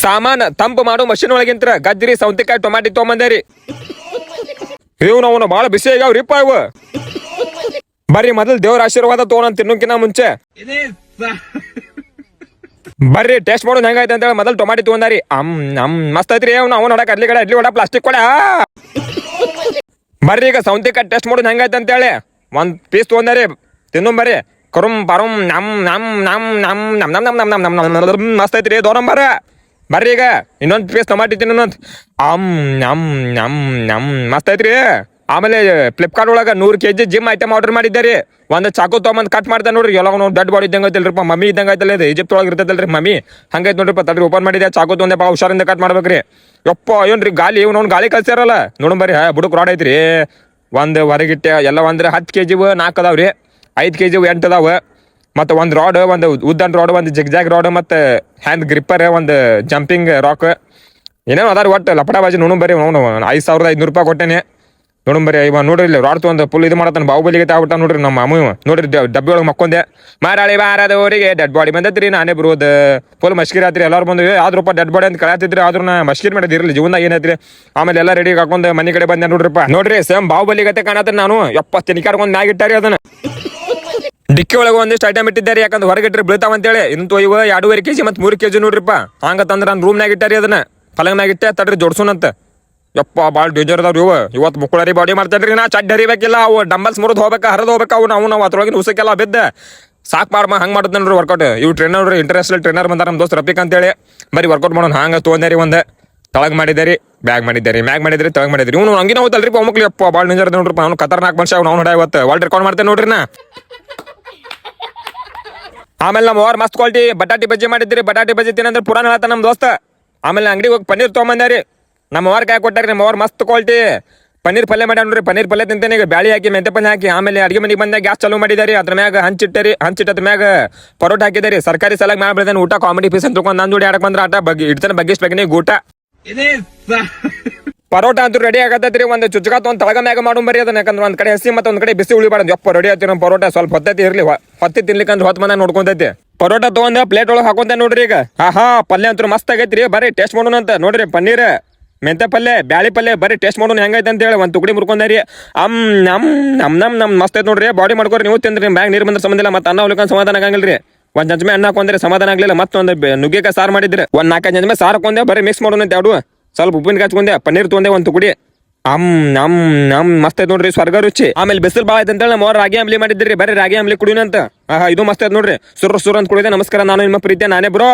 ಸಾಮಾನ ತಂಪು ಮಾಡೋ ಮಷಿನ್ ಒಳಗಿಂತ್ರ ಗಜ್ರಿ ಸೌತೆಕಾಯಿ ಟೊಮಾಟಿ ತೊಗೊಂಬಂದೇರಿ. ಇವ್ ನಾವು ಬಾಳ ಬಿಸಿ ಆಗ್ಯಾವ್ರಿಪ್ಪ ಇವು. ಬರ್ರಿ ಮೊದಲ್ ದೇವ್ರ ಆಶೀರ್ವಾದ ತಗೋಣ ತಿನ್ನೋಕಿನ ಮುಂಚೆ. ಬರ್ರಿ ಟೇಸ್ಟ್ ಮಾಡೋದು ಹೆಂಗೈತೆ ಅಂತ ಹೇಳಿ ಮೊದಲ್ ಟೊಮಾಟಿ ತಗೊಂಡಾರಿ. ಮಸ್ತ್ ಐತ್ರಿ. ಅವ್ನು ಹೊಡಕ್ ಅಡ್ಲಿ ಕಡೆ ಅಡ್ಲಿ ಹೊಡ ಪ್ಲಾಸ್ಟಿಕ್ ಕೊಡ. ಬರ್ರಿ ಈಗ ಸೌತೆಕಾಯಿ ಟೇಸ್ಟ್ ಮಾಡೋದು ಹೆಂಗೈತೆ ಅಂತ ಹೇಳಿ ಒಂದ್ ಪೀಸ್ ತಗೊಂಡಾರಿ. ತಿನ್ನೋಮ್ ಬರ್ರಿ. ಕರುಮ್ ಪರುಮ್ ನಮ್ ನಮ್ ನಮ್ ನಮ್ ನಮ್ ನಮ್ ನಮ್ ನಮ್ ನಮ್ ನಮ್ ನಮ್ ಮಸ್ತ್ ಐತ್ರಿ. ದೋರಂಬರ ಬರ್ರಿ ಈಗ ಇನ್ನೊಂದ್ ಪೀಸ್ ಟೊಮಾಟಿ ತಿನ್ನೋಂತ. ನಮ್ ನಮ್ ನಮ್ ಮಸ್ತ್ ಐತ್ರಿ. ಆಮೇಲೆ ಫ್ಲಿಪ್ಕಾರ್ಟ್ ಒಳಗ 100 kg ಜಿಮ್ ಐಟಮ್ ಆರ್ಡರ್ ಮಾಡಿದ್ದಾರಿ. ಒಂದ್ ಚಾಕು ತೊಗೊಂಬಂದ್ ಕಟ್ ಮಾಡ್ತಾ ನೋಡ್ರಿ. ಎಲ್ಲ ನಾವು ದಡ್ ಬಾಡಿ ಇದ್ದಂಗ ಐತಲ್ರಿಪ್ಪ. ಮಮ್ಮಿ ಇದ್ದಂಗ ಐತಲ್ಲ ಇದು ಈಜಿಪ್ಟ್ ಒಳಗೆ ಇರ್ತೈತಲ್ರಿ ಮಮ್ಮಿ ಹಂಗೈತ್ ನೋಡ್ರಿಪ್ಪ. ತಡ್ರಿ ಓಪನ್ ಮಾಡಿದೆ ಚಾಕು ತೊಗೊಂಡೆ ಬಾ ಹುಷಾರಿಂದ ಕಟ್ ಮಾಡ್ಬೇಕ್ರಿ. ಯಪ್ಪ ಏನ್ರಿ ಗಾಲಿ ಇವ್ನು ಗಾಳಿ ಕಲ್ಸ್ಯಾರಲ್ಲ ನೋಡಮ್ ಬರ್ರಿ. ಬುಡಕ್ ರಾಡ್ ಐತ್ರಿ. ಒಂದ್ ಹೊರಗಿಟ್ಟೆ ಎಲ್ಲ ಒಂದ್ರೆ 10 kg 4 ಅದಾವ್ರಿ. 5 kg 8 ಅದಾವ. ಮತ್ತೆ ಒಂದ್ ರಾಡ್, ಒಂದು ಉದ್ದನ್ ರಾಡ್, ಒಂದು ಜಿಗ್ಜಾಗ್ ರಾಡ್, ಮತ್ತೆ ಹ್ಯಾಂಡ್ ಗ್ರಿಪ್ಪರ್, ಒಂದು ಜಂಪಿಂಗ್ ರಾಕ್ ಏನೇನೋ ಅದಾರ. ಒಟ್ಟು ಲಪಡ ಬಾಜಿ ನೋಡಮ್ ಬರ್ರಿ. ಅವ್ನು 5500 ರೂಪಾಯಿ ಕೊಟ್ಟೇನೆ. ನೋಡಮ್ ಬರ್ರಿ. ಇವ ನೋಡ್ರಿ ಇಲ್ಲಿ ರಾಡ್ ತೊಗೊಂಡು ಫುಲ್ ಇದು ಮಾಡತ್ತಾನ. ಬಾಹುಬಲಿಗೆ ಆಗ್ಬಿಟ್ಟ ನೋಡ್ರಿ ನಮ್ಮ ಅಮ್ಮ. ನೋಡ್ರಿ ಡಬ್ಬಿ ಒಳಗೆ ಮಕ್ಕೊಂದೆ. ಮಾರಾಳಿ ಬಾರದವರಿಗೆ ಡೆಡ್ ಬಾಡಿ ಬಂದತ್ರಿ ನಾನೇ ಬರೋದು. ಫುಲ್ ಮಸ್ಕಿರ್ ಆತ್ರಿ. ಎಲ್ಲಾರು ಬಂದು ಆದ್ರಪ್ಪ ಡೆಡ್ ಬಾಡಿ ಅಂತ ಕಳತಿದ್ರಿ. ಆದ್ರೂ ನಾ ಮಸ್ಕಿರ್ ಮಾಡಿದಿರಲಿ ಜೀವನ ಏನೈತ್ರಿ. ಆಮೇಲೆ ಎಲ್ಲ ರೆಡಿ ಹಾಕೊಂಡ್ ಮನೆ ಕಡೆ ಬಂದೆ ನೋಡ್ರಿಪ್ಪ. ನೋಡ್ರಿ ಸೇಮ್ ಬಾಹುಬಲಿಗತೆ ಕಾಣತ್ತ. ನಾನು ಯಪ್ಪ ತಿನ್ಕಾರ್ಕೊಂಡ್ ಮ್ಯಾಗ ಇಟ್ಟಾರಿ ಅದನ್ನ. ಡಿಕ್ಕಿ ಒಳಗೆ ಒಂದಿಷ್ಟು ಐಟಮ್ ಇಟ್ಟಿದ್ದಾರೆ. ಯಾಕಂದ್ರೆ ಹೊರಗಿಟ್ರಿ ಬೀಳ್ತಾವ ಅಂತೇಳಿ. ಇಂತೂ ಇವ 2.5 kg ಮತ್ತು 3 kg ನೋಡ್ರಿಪ್ಪ. ಹಂಗತ್ತಂದ್ರೆ ನಾನು ರೂಮ್ನಾಗ ಇಟ್ಟಾರಿ ಅದನ್ನ. ಪಲಂಗ್ನಾಗ ಇಟ್ಟೆ. ತಡ್ರಿ ಜೋಡ್ಸೋಣಂತ. ಯಪ್ಪ ಭಾಳ ಡೇಂಜರ್ ಅದಾವ್ರಿ ಇವು. ಇವತ್ತು ಮುಕ್ಕಳರಿ ಬಾಡಿ ಮಾಡ್ತಾರ್ರಿ. ನಾ ಚಡ್ ಹರಿಬೇಕಿಲ್ಲ. ಅವು ಡಂಬಲ್ಸ್ ಮುರಿದು ಹೋಗ್ಬೇಕಾ ಹರಿದು ಹೋಗ್ಬೇಕಾ. ನಾವು ಅದ್ರೊಳಗಿನ ಉಸಕ್ಕೆಲ್ಲ ಬಿದ್ದ ಸಾಕ್ ಮಾಡ್ಮ ಹಂಗೆ ಮಾಡುತ್ತೆ ನೋಡ್ರಿ ವರ್ಕೌಟ್. ಇವು ಟ್ರೈನರ್ ನೋಡ್ರಿ, ಇಂಟರ್ನ್ಯಾಷನಲ್ ಟ್ರೈನರ್ ಬಂದಾರ ನಮ್ಮ ದೋಸ್ತ್ ರಫೀಕ್ ಅಂತೇಳಿ. ಬರೀ ವರ್ಕೌಟ್ ಮಾಡೋಣ ಹಂಗೆ ತೊಗೊಂಡೇರಿ. ಒಂದು ತಳಗ್ ಮಾಡಿದ್ದಾರಿ, ಬ್ಯಾಗ್ ಮಾಡಿದ್ದಾರಿ, ಮ್ಯಾಗ್ ಮಾಡಿದ್ರಿ, ತಳಗ್ ಮಾಡಿದ್ರಿ. ಇವ್ನು ಹಂಗಿನ ಹೋಗ್ತಲ್ರಿ ಒಮ್ಮಕ್ಲಿ. ಯಪ್ಪ ಭಾಳ ಡೇಂಜರ್ ಅದ ನೋಡ್ರಿಪ್ಪ. ಅವ್ನು ಖತರ್ನಾಕ್ ಮನುಷ್ಯ. ಅವ್ನು ಹೊಡ ಇವತ್ತು ವರ್ಲ್ಡ್ ರೆಕಾರ್ಡ್ ಮಾಡ್ತೇನೆ ನೋಡ್ರಿ ನಾ. ಆಮೇಲೆ ನಮ್ಮ ಅವ್ರ ಮಸ್ತ್ ಕ್ವಾಲಿಟಿ ಬಟಾಟಿ ಬಜ್ಜಿ ಮಾಡಿದ್ರಿ. ಬಟಾಟಿ ಬಜ್ಜಿ ತಿನ್ನಂದ್ರೆ ಪುರಾಣ ಹೇಳ್ತಾನೆ ನಮ್ಮ ದೋಸ್ತ. ಆಮೇಲೆ ಅಂಗಡಿಗೆ ಹೋಗಿ ಪನ್ನೀರ್ ತೊಗೊಂಬಂದಾರಿ. ನಮ್ಮ ಅವ್ರ ಕಾಯಿ ಕೊಟ್ಟಾರಿ. ನಮ್ಮ ಅವ್ರ ಮಸ್ತ್ ಕ್ವಾಲಿಟಿ ಪನ್ನೀರ್ ಪಲ್ಯ ಮಾಡ್ಯಾರ ನೋಡ್ರಿ. ಪನ್ನೀರ್ ಪಲ್ಯ ತಿಂತೇನೆ ಈಗ ಬ್ಯಾಳಿ ಹಾಕಿ ಮೆಂತೆ ಪಲ್ಯ ಹಾಕಿ. ಆಮೇಲೆ ಅಡಿಗೆ ಮನೆಗೆ ಬಂದಾಗ ಗ್ಯಾಸ್ ಚಾಲೂ ಮಾಡಿದಾರಿ. ಅದ್ರ ಮ್ಯಾಗ ಹಂಚಿಟ್ಟರಿ. ಹಂಚಿಟ್ಟದ ಮ್ಯಾಗ ಪರೋಟ ಹಾಕಿದಾರಿ. ಸರ್ಕಾರಿ ಸಲಾಗಿ ಮಾಡಿ ಬಿಡ್ತಾನೆ ಊಟ. ಕಾಮಿಡಿ ಪೀಸ್ ಅಂತ ತೊಗೊಂಡು ನಂದು ಆಡಕ್ ಬಂದ್ರೆ ಆಟ ಬಗ್ಗೆ ಇಡ್ತಾನೆ. ಬಗ್ಗಿಸ್ ಬೇಕನೆ ಊಟ. ಪರೋಟ ಅಂತೂ ರೆಡಿ ಆಗತ್ತೈತ್ರಿ. ಒಂದು ಚುಚ್ಚಕ ಒಂದು ತಳಗ ಮ್ಯಾಗ ಮಾಡು ಬರೀ ಅದನ್ನ. ಯಾಕಂದ್ರೆ ಒಂದ್ ಕಡೆ ಹಸಿ ಮತ್ತೆ ಒಂದ್ ಕಡೆ ಬಿಸಿ ಉಳಿಬಾರ್ದು. ಯಪ್ಪ ರೆಡಿ ಆಯ್ತು ನಮ್ಮ ಪರೋಟ. ಸ್ವಲ್ಪ ಹೊತ್ತೈತಿ ಇರ್ಲಿ. ಹೊತ್ತಿ ತಿನ್ಲಿಕ್ಕಂದ್ರೆ ಹೊತ್ತು ಮನೆ ನೋಡ್ಕೊಂತೈತಿ. ಪರೋಟ ತೊಗೊಂಡ ಪ್ಲೇಟ್ ಒಳಗೆ ಹಾಕೊಂತ ನೋಡ್ರಿ ಈಗ. ಹಾ ಪಲ್ಯ ಅಂತೂ ಮಸ್ತ್ ಆಗೈತ್ರಿ. ಬರ್ರಿ ಟೇಸ್ಟ್ ಮಾಡೋಣ ಅಂತ ನೋಡ್ರಿ. ಪನ್ನೀರ್ ಮೆಂತೆ ಪಲ್ಯ, ಬ್ಯಾಳಿ ಪಲ್ಯ ಬರ್ರಿ ಟೇಸ್ಟ್ ಮಾಡೋಣ ಹೆಂಗೈತೆ ಅಂತ ಹೇಳಿ. ಒಂದು ತುಕಡಿ ಮುರ್ಕೊಂಡಾರಿ. ನಮ್ ನಮ್ ನಮ್ ನಮ್ ಮಸ್ತ್ ಐತೆ ನೋಡ್ರಿ. ಬಾಡಿ ಮಾಡ್ಕೋರಿ ನೀವು ತಿಂದ್ರಿ. ಬ್ಯಾಗ್ ನೀರು ಬಂದ್ರೆ ಸಂಬಂಧ ಇಲ್ಲ. ಮತ್ತೆ ಅನ್ನ ಉಳ್ಕೊಂಡು ಸಮಾಧಾನ ಆಗಂಗಿಲ್ರಿ. ಒಂದ್ ಚಂಚಮೆ ಅನ್ನ ಹಾಕೊಂಡ್ರೆ ಸಮಾಧಾನ ಆಗ್ಲಿಲ್ಲ. ಮತ್ತೊಂದು ನುಗ್ಗೆಕಾಯಿ ಸಾರು ಮಾಡಿದ್ರೆ ಒಂದ್ 4-5 ಚಂಚಮೆ ಸಾರು ಹಾಕೊಂಡೆ. ಬರ್ರಿ ಮಿಕ್ಸ್ ಮಾಡೋಣ ಅಂತ ಎರಡು. ಸ್ವಲ್ಪ ಉಪ್ಪಿನಕಾಯಿ ಹಚ್ಕೊಂಡೆ. ಪನ್ನೀರ್ ತೊಗೊಂಡೆ ಒಂದು ತುಕಡಿ. ನಮ್ ನಮ್ ಮಸ್ತ್ ಐತ್ ನೋಡ್ರಿ. ಸ್ವರ್ಗ ರುಚಿ. ಆಮೇಲೆ ಬಿಸಿಲು ಭಾಳ ಐತೆ ಅಂತ ಹೇಳಿ ನಮ್ಮ ಅವ್ರು ರಾಗಿ ಅಂಬ್ಲಿ ಮಾಡಿದ್ರಿ. ಬರ್ರಿ ರಾಗಿ ಅಂಬ್ಲಿ ಕುಡಿಯೋಣ ಅಂತ. ಇದು ಮಸ್ತ್ ಐತ್ ನೋಡ್ರಿ. ಸುರ್ ಅಂತ ಕುಡಿದೆ. ನಮಸ್ಕಾರ. ನಾನು ನಿಮ್ಮ ಪ್ರೀತಿಯ ನಾನೇ ಬ್ರೋ.